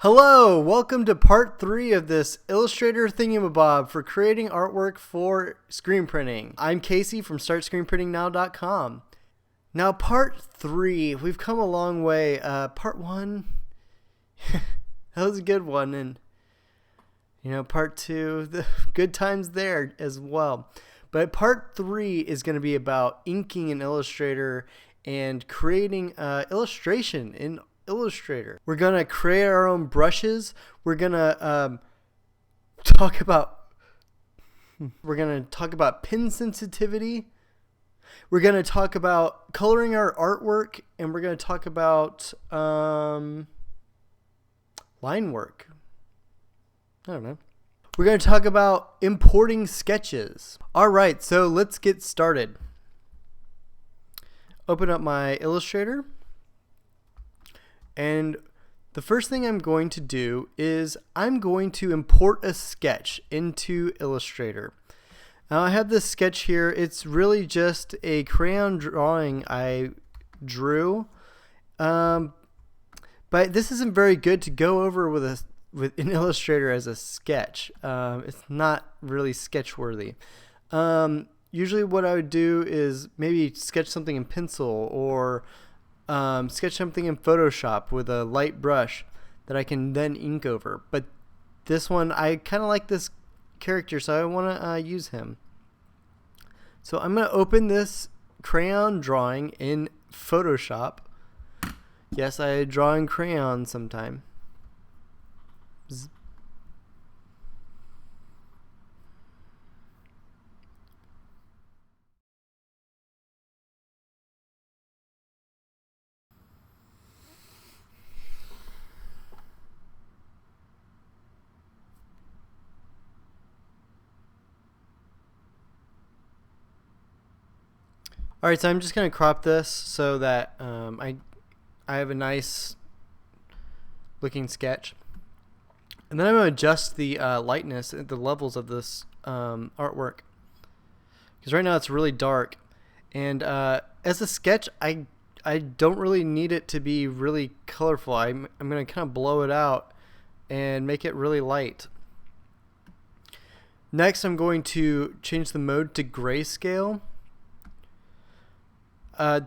Hello, welcome to part 3 of this Illustrator thingamabob for creating artwork for screen printing. I'm Casey from StartScreenPrintingNow.com. Now part 3, we've come a long way. Part 1, that was a good one, and part 2, the good times there as well. But part 3 is going to be about inking in Illustrator and creating illustration in Illustrator. We're gonna create our own brushes. We're gonna talk about pin sensitivity. We're gonna talk about coloring our artwork, and we're gonna talk about line work. I don't know. We're gonna talk about importing sketches. All right, so let's get started. Open up my Illustrator. And the first thing I'm going to do is I'm going to import a sketch into Illustrator. Now I have this sketch here. It's really just a crayon drawing I drew. But this isn't very good to go over with in Illustrator as a sketch. It's not really sketch worthy. Usually what I would do is maybe sketch something in pencil or sketch something in Photoshop with a light brush that I can then ink over. But this one, I kind of like this character, so I want to use him. So I'm going to open this crayon drawing in Photoshop. Yes, I draw in crayon sometime. Alright, so I'm just going to crop this so that I have a nice looking sketch. And then I'm going to adjust the lightness and the levels of this artwork. Because right now it's really dark. And as a sketch, I don't really need it to be really colorful. I'm going to kind of blow it out and make it really light. Next, I'm going to change the mode to grayscale.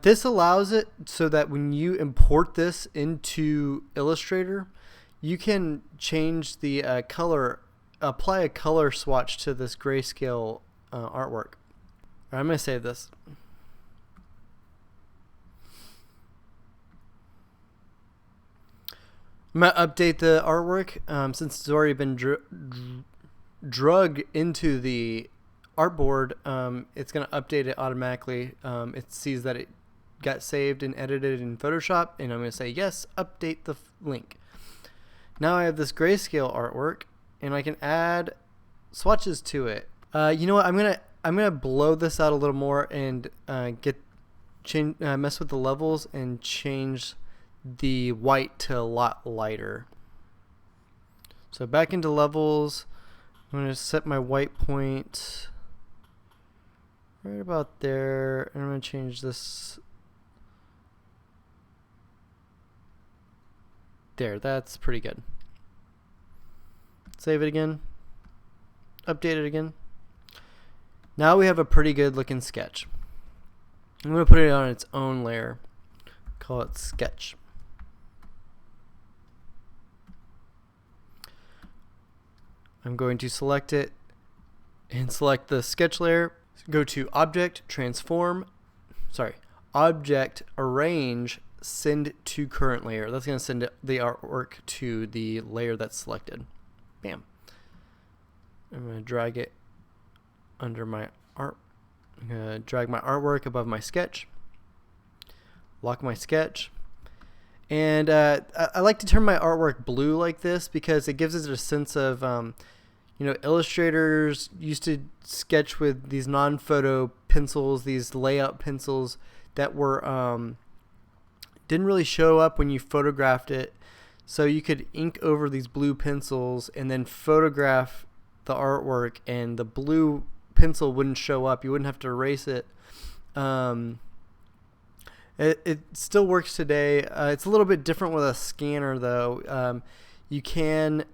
This allows it so that when you import this into Illustrator, you can change the color, apply a color swatch to this grayscale artwork. All right, I'm going to save this. I'm going to update the artwork since it's already been drug into the artboard. It's going to update it automatically. It sees that it got saved and edited in Photoshop, and I'm going to say yes, update the link. Now I have this grayscale artwork, and I can add swatches to it. You know what? I'm gonna blow this out a little more and mess with the levels and change the white to a lot lighter. So back into levels. I'm going to set my white point right about there, and I'm going to change this. There, that's pretty good. Save it again. Update it again. Now we have a pretty good looking sketch. I'm going to put it on its own layer. Call it sketch. I'm going to select it and select the sketch layer. Go to Object, Transform, Object, Arrange, Send to Current Layer. That's going to send the artwork to the layer that's selected. Bam. I'm going to drag it under my art. I'm going to drag my artwork above my sketch. Lock my sketch. And I like to turn my artwork blue like this because it gives it a sense of, illustrators used to sketch with these non-photo pencils, these layout pencils that were didn't really show up when you photographed it. So you could ink over these blue pencils and then photograph the artwork, and the blue pencil wouldn't show up. You wouldn't have to erase it. It still works today. It's a little bit different with a scanner though. you can,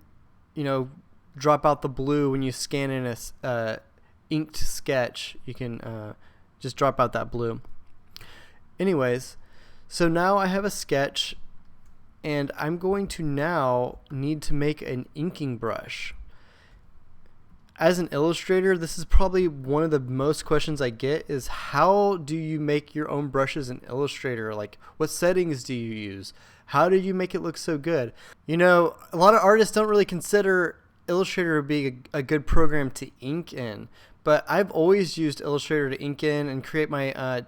you know, drop out the blue when you scan in a inked sketch. You can just drop out that blue. Anyways, so now I have a sketch, and I'm going to now need to make an inking brush. As an illustrator, this is probably one of the most questions I get is how do you make your own brushes in Illustrator? Like, what settings do you use? How did you make it look so good? You know, a lot of artists don't really consider Illustrator being a good program to ink in, but I've always used Illustrator to ink in and create my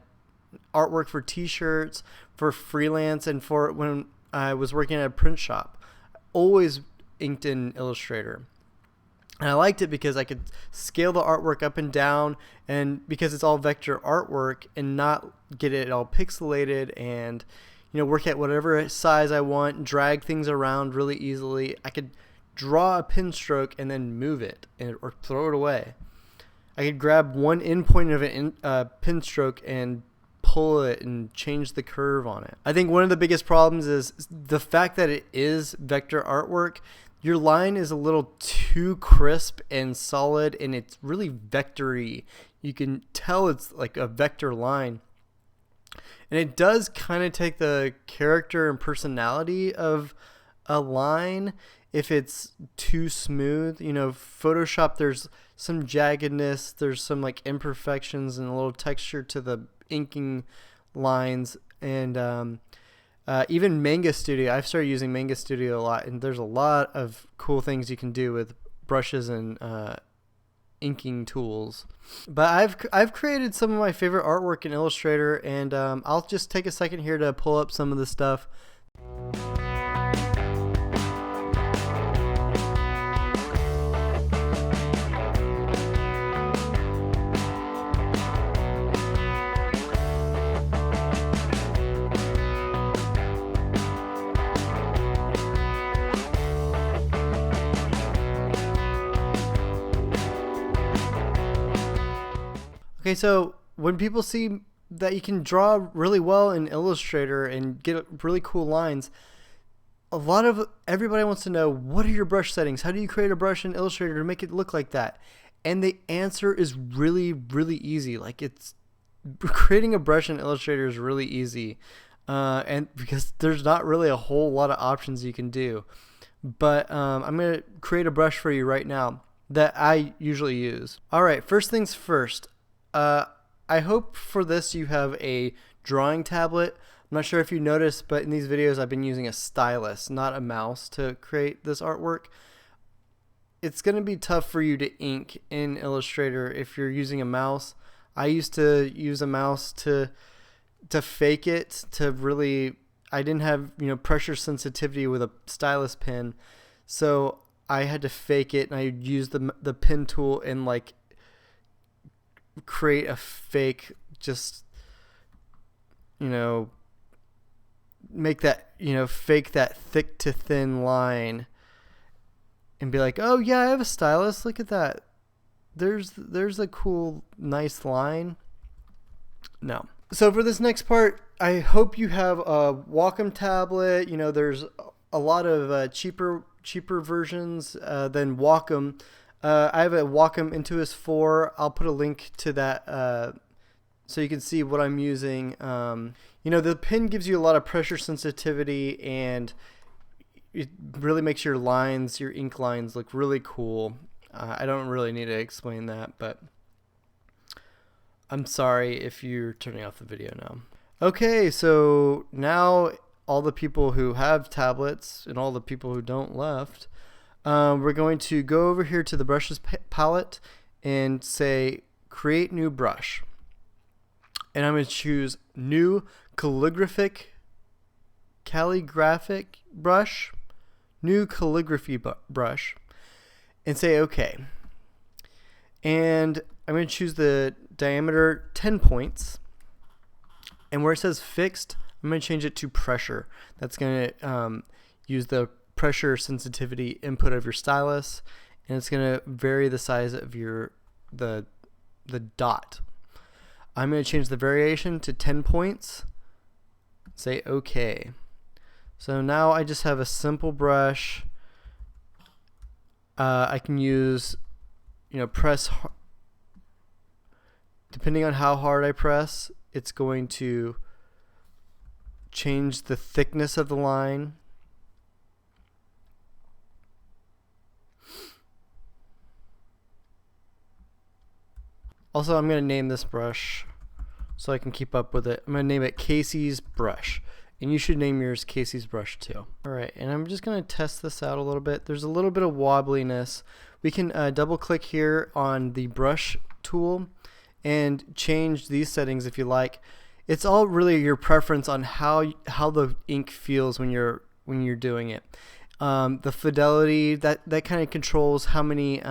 artwork for t-shirts, for freelance, and for when I was working at a print shop. Always inked in Illustrator. And I liked it because I could scale the artwork up and down, and because it's all vector artwork and not get it all pixelated, and you know, work at whatever size I want, drag things around really easily. I could draw a pen stroke and then move it or throw it away. I could grab one endpoint of a pen stroke and pull it and change the curve on it. I think one of the biggest problems is the fact that it is vector artwork. Your line is a little too crisp and solid, and it's really vectory. You can tell it's like a vector line. And it does kind of take the character and personality of a line if it's too smooth. You know, Photoshop, there's some jaggedness, there's some like imperfections and a little texture to the inking lines, and even Manga Studio. I've started using Manga Studio a lot, and there's a lot of cool things you can do with brushes and inking tools. But I've created some of my favorite artwork in Illustrator, and I'll just take a second here to pull up some of the stuff. Okay, so when people see that you can draw really well in Illustrator and get really cool lines, everybody wants to know, what are your brush settings? How do you create a brush in Illustrator to make it look like that? And the answer is really, really easy. Like, creating a brush in Illustrator is really easy, and because there's not really a whole lot of options you can do. But I'm going to create a brush for you right now that I usually use. All right, first things first. I hope for this you have a drawing tablet. I'm not sure if you noticed, but in these videos I've been using a stylus, not a mouse, to create this artwork. It's going to be tough for you to ink in Illustrator if you're using a mouse. I used to use a mouse to fake it, to really, I didn't have, you know, pressure sensitivity with a stylus pen, so I had to fake it, and I used the pen tool and like create a fake, just, you know, make that, you know, fake that thick to thin line and be like, oh yeah, I have a stylus, look at that, there's a cool nice line. No. So for this next part, I hope you have a Wacom tablet. You know, there's a lot of cheaper versions than Wacom. I have a Wacom Intuos 4. I'll put a link to that so you can see what I'm using. You know, the pen gives you a lot of pressure sensitivity, and it really makes your lines, your ink lines, look really cool. I don't really need to explain that, but I'm sorry if you're turning off the video now. Okay, so now all the people who have tablets and all the people who don't left, we're going to go over here to the brushes palette and say create new brush, and I'm going to choose new calligraphic brush, new calligraphy brush, and say OK. And I'm going to choose the diameter 10 points, and where it says fixed, I'm going to change it to pressure. That's going to use the pressure sensitivity input of your stylus, and it's going to vary the size of the dot. I'm going to change the variation to 10 points, say OK. So now I just have a simple brush I can use, press, depending on how hard I press, it's going to change the thickness of the line. Also, I'm going to name this brush so I can keep up with it. I'm going to name it Casey's brush. And you should name yours Casey's brush too. Alright, and I'm just going to test this out a little bit. There's a little bit of wobbliness. We can double click here on the brush tool and change these settings if you like. It's all really your preference on how the ink feels when you're doing it. The fidelity, that kind of controls how many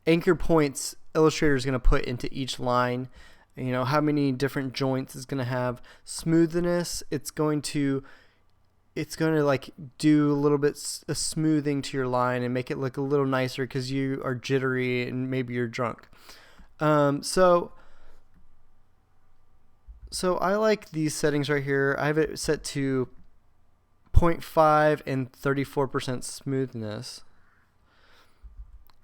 anchor points Illustrator is going to put into each line. How many different joints it's going to have. Smoothness, it's going to like do a little bit of smoothing to your line and make it look a little nicer because you are jittery and maybe you're drunk. So I like these settings right here. I have it set to 0.5 and 34% smoothness.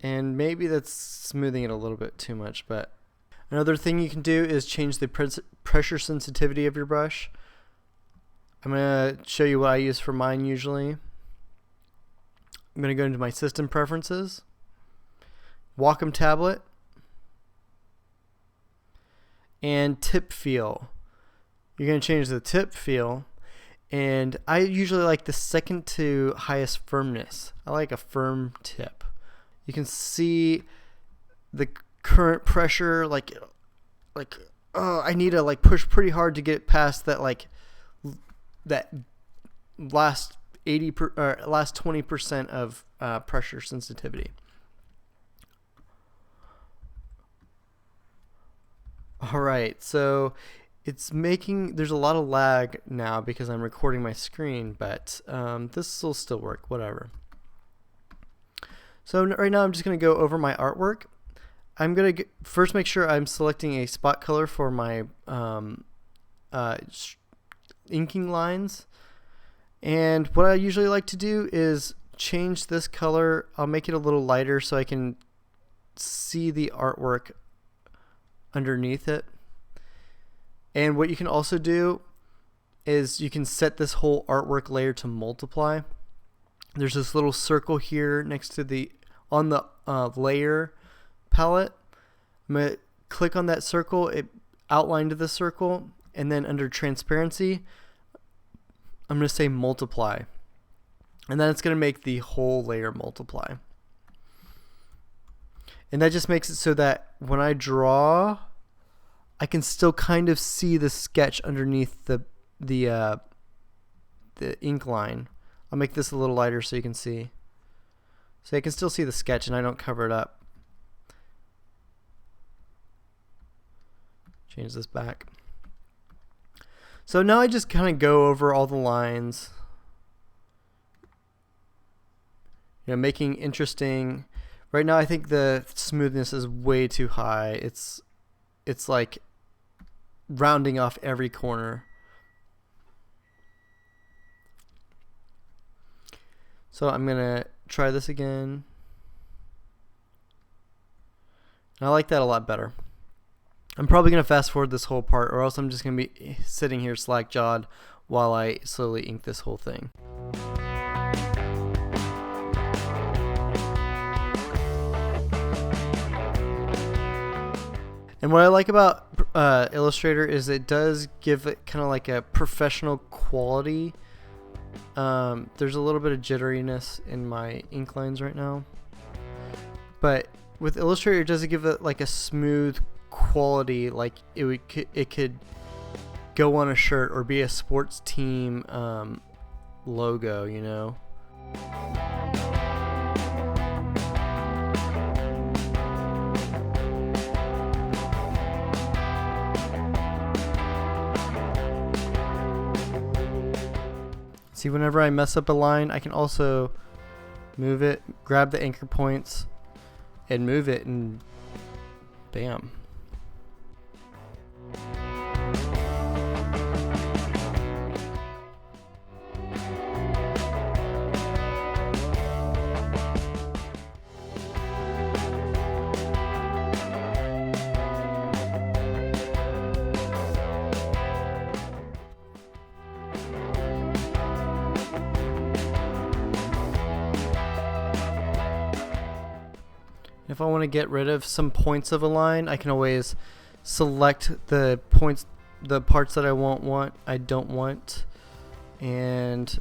And maybe that's smoothing it a little bit too much, but another thing you can do is change the pressure sensitivity of your brush. I'm going to show you what I use for mine usually. I'm going to go into my system preferences, Wacom tablet, and tip feel. You're going to change the tip feel, and I usually like the second to highest firmness. I like a firm tip. You can see the current pressure, like I need to like push pretty hard to get past that that last 20% of pressure sensitivity. All right, so there's a lot of lag now because I'm recording my screen, but this will still work, whatever. So right now I'm just going to go over my artwork. I'm going to first make sure I'm selecting a spot color for my inking lines. And what I usually like to do is change this color. I'll make it a little lighter so I can see the artwork underneath it. And what you can also do is you can set this whole artwork layer to multiply. There's this little circle here next to on the layer palette. I'm going to click on that circle, it outlined the circle, and then under transparency I'm going to say multiply, and then it's going to make the whole layer multiply. And that just makes it so that when I draw I can still kind of see the sketch underneath the ink line. I'll make this a little lighter so you can see. So I can still see the sketch and I don't cover it up. Change this back. So now I just kind of go over all the lines. Making interesting. Right now I think the smoothness is way too high. It's like rounding off every corner. So I'm gonna try this again. And I like that a lot better. I'm probably gonna fast forward this whole part, or else I'm just gonna be sitting here slack-jawed while I slowly ink this whole thing. And what I like about Illustrator is it does give it kind of like a professional quality. There's a little bit of jitteriness in my ink lines right now, but with Illustrator it doesn't give it like a smooth quality like it could go on a shirt or be a sports team logo, you know. See, whenever I mess up a line, I can also move it, grab the anchor points, and move it, and bam. If I want to get rid of some points of a line, I can always select the points, the parts that I don't want, and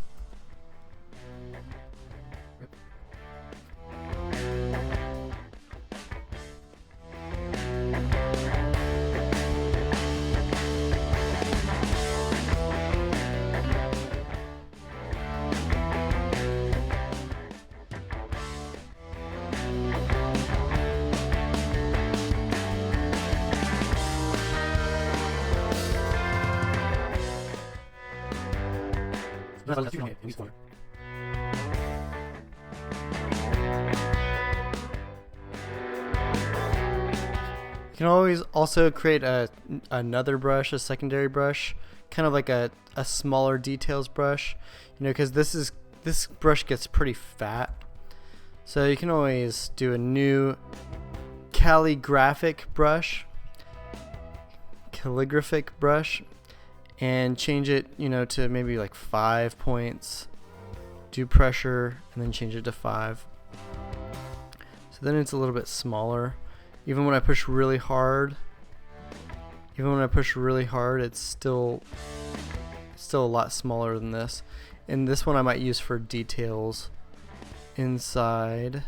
you can always also create another brush, a secondary brush, kind of like a smaller details brush, you know, because this brush gets pretty fat. So you can always do a new calligraphic brush, and change it, you know, to maybe like 5 points. Do pressure and then change it to 5. So then it's a little bit smaller. Even when I push really hard, it's still a lot smaller than this. And this one I might use for details inside.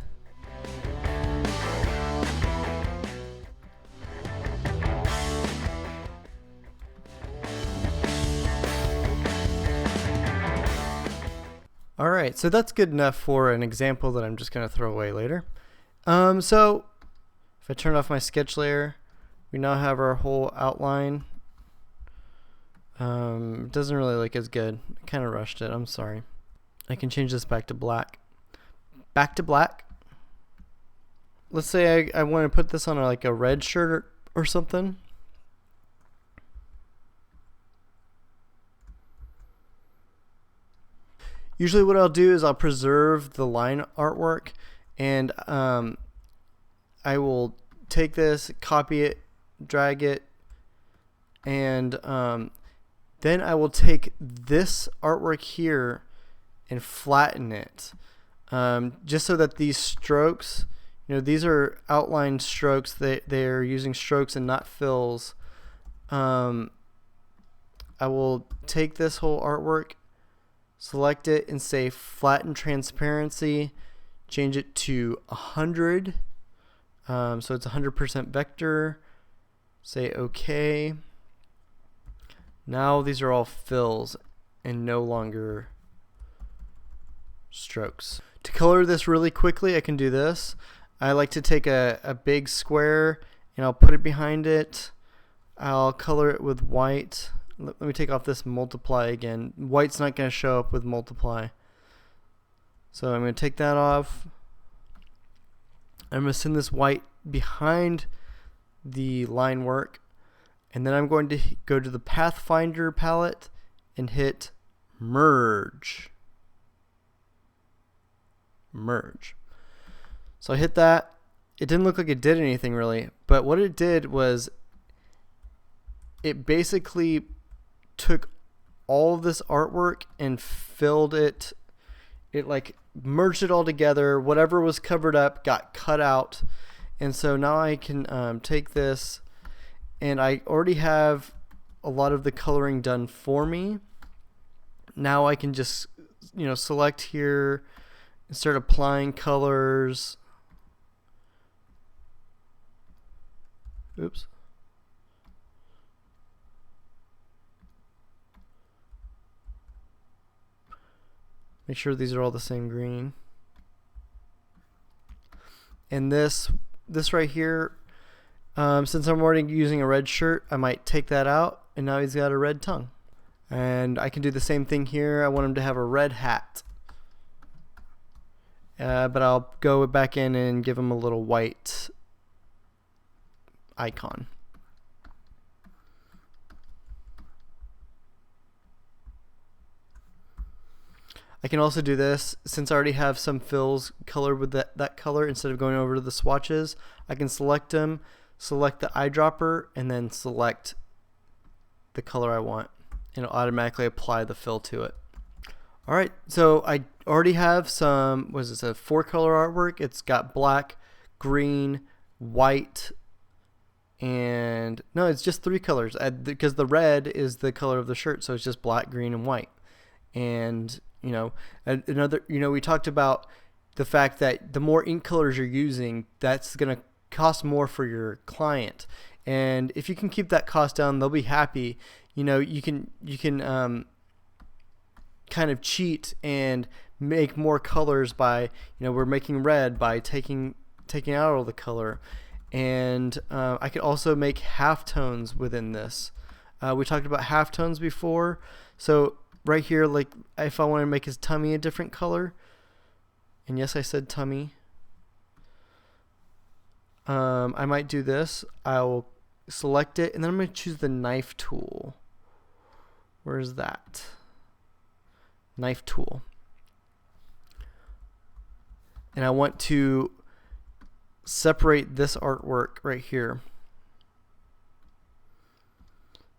Alright, so that's good enough for an example that I'm just going to throw away later. So if I turn off my sketch layer, we now have our whole outline. It doesn't really look as good. I kind of rushed it, I'm sorry. I can change this back to black. Back to black. Let's say I want to put this on like a red shirt or something. Usually what I'll do is I'll preserve the line artwork, and I will take this, copy it, drag it, and then I will take this artwork here and flatten it, just so that these strokes, you know, these are outline strokes. They're using strokes and not fills. I will take this whole artwork, select it, and say flatten transparency, change it to 100, so it's 100% vector, say OK. Now these are all fills and no longer strokes. To color this really quickly, I can do this. I like to take a big square and I'll put it behind it. I'll color it with white. Let me take off this multiply again. White's not going to show up with multiply. So I'm going to take that off. I'm going to send this white behind the line work. And then I'm going to go to the Pathfinder palette and hit merge. Merge. So I hit that. It didn't look like it did anything really, but what it did was it basically took all of this artwork and filled it. It like merged it all together. Whatever was covered up got cut out. And so now I can take this, and I already have a lot of the coloring done for me. Now I can just, you know, select here and start applying colors. Oops. Make sure these are all the same green. And this right here, since I'm already using a red shirt, I might take that out, and now he's got a red tongue. And I can do the same thing here. I want him to have a red hat. But I'll go back in and give him a little white icon. I can also do this, since I already have some fills colored with that color. Instead of going over to the swatches, I can select them, select the eyedropper, and then select the color I want, and it'll automatically apply the fill to it. Alright, so I already have some, a 4-color artwork. It's got black, green, white, and no, it's just 3 colors because the red is the color of the shirt, so it's just black, green, and white. And another, we talked about the fact that the more ink colors you're using, that's going to cost more for your client. And if you can keep that cost down, they'll be happy. You can kind of cheat and make more colors by, we're making red by taking out all the color. And I could also make halftones within this. We talked about halftones before. So right here, like if I want to make his tummy a different color, and yes, I said tummy, I might do this. I'll select it, and then I'm going to choose the knife tool. Where is that? Knife tool. And I want to separate this artwork right here.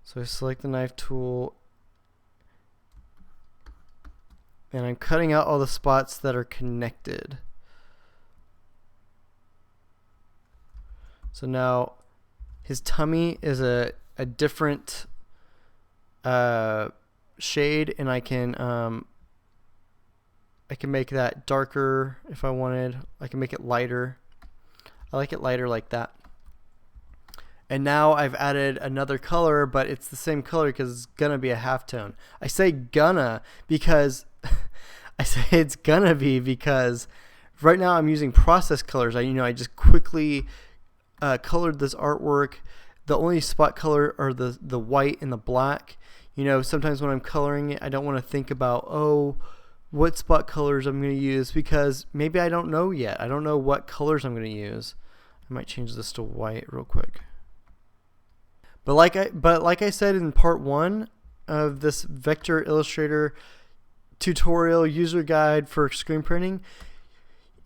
So I select the knife tool, and I'm cutting out all the spots that are connected. So now his tummy is a different shade, and I can make that darker if I wanted. I can make it lighter. I like it lighter like that. And now I've added another color, but it's the same color because it's gonna be a halftone. I say gonna because I say it's gonna be because right now I'm using process colors. I just quickly colored this artwork. The only spot color are the white and the black. Sometimes when I'm coloring it, I don't want to think about, what spot colors I'm going to use, because maybe I don't know yet. I don't know what colors I'm going to use. I might change this to white real quick. But like I said in part 1 of this Vector Illustrator tutorial user guide for screen printing,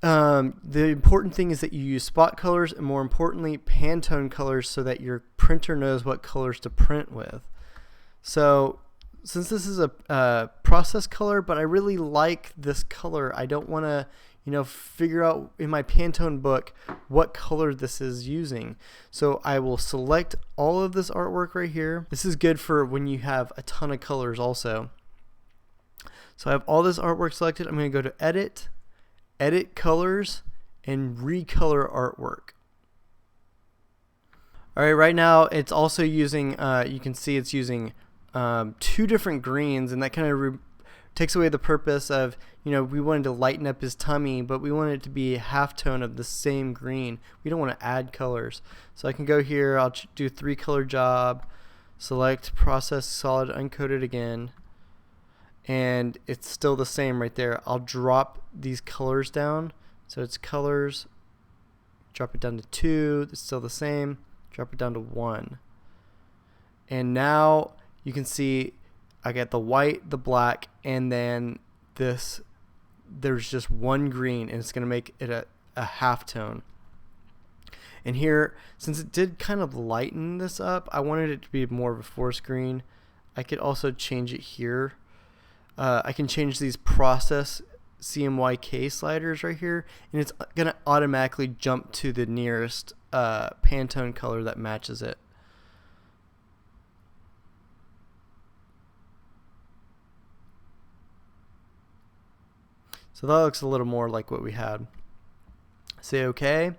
the important thing is that you use spot colors, and more importantly Pantone colors, so that your printer knows what colors to print with. So since this is a process color, but I really like this color, I don't want to figure out in my Pantone book what color this is using. So I will select all of this artwork right here. This is good for when you have a ton of colors also. So I have all this artwork selected. I'm going to go to edit, edit colors, and recolor artwork. Alright, right now it's also using, you can see it's using 2 different greens, and that kind of takes away the purpose of, we wanted to lighten up his tummy, but we want it to be a halftone of the same green. We don't want to add colors. So I can go here, I'll do 3 color job, select process solid uncoated again, and it's still the same right there. I'll drop these colors down. So it's colors, drop it down to 2, it's still the same, drop it down to 1. And now you can see I get the white, the black, and then there's just 1 green, and it's going to make it a halftone. And here, since it did kind of lighten this up, I wanted it to be more of a forest green. I could also change it here. I can change these process CMYK sliders right here, and it's going to automatically jump to the nearest Pantone color that matches it. So that looks a little more like what we had. Say OK.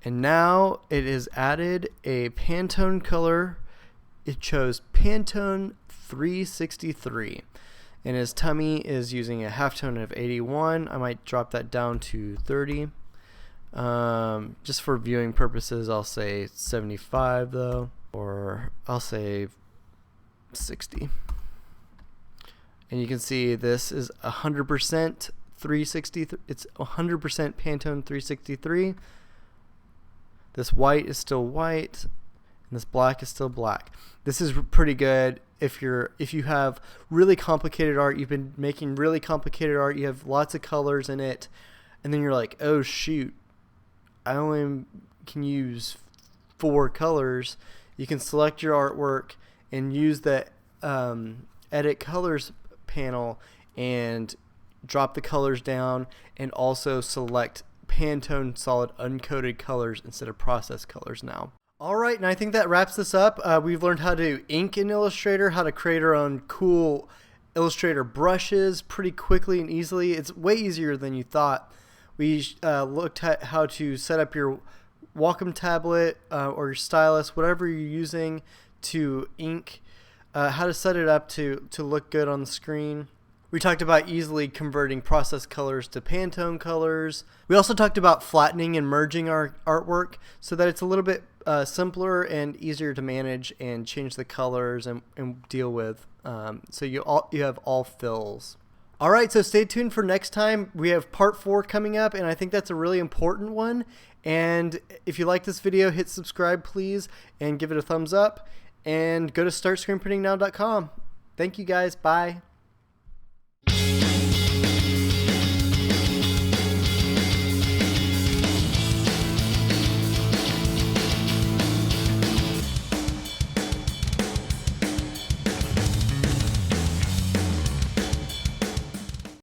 And now it is added a Pantone color. It chose Pantone 363. And his tummy is using a halftone of 81. I might drop that down to 30. Just for viewing purposes, I'll say 75 though. Or I'll say 60. And you can see this is 100% 363. It's 100% Pantone 363. This white is still white, and this black is still black. This is pretty good if you have really complicated art. You've been making really complicated art. You have lots of colors in it, and then you're like, oh shoot, I only can use 4 colors. You can select your artwork and use the edit colors panel and drop the colors down, and also select Pantone solid uncoated colors instead of processed colors now. Alright, and I think that wraps this up. We've learned how to ink in Illustrator, how to create our own cool Illustrator brushes pretty quickly and easily. It's way easier than you thought. We looked at how to set up your Wacom tablet or your stylus, whatever you're using to ink, how to set it up to look good on the screen. We talked about easily converting processed colors to Pantone colors. We also talked about flattening and merging our artwork so that it's a little bit simpler and easier to manage and change the colors and deal with. So you have all fills. All right, so stay tuned for next time. We have part 4 coming up, and I think that's a really important one. And if you like this video, hit subscribe, please, and give it a thumbs up. And go to startscreenprintingnow.com. Thank you, guys. Bye.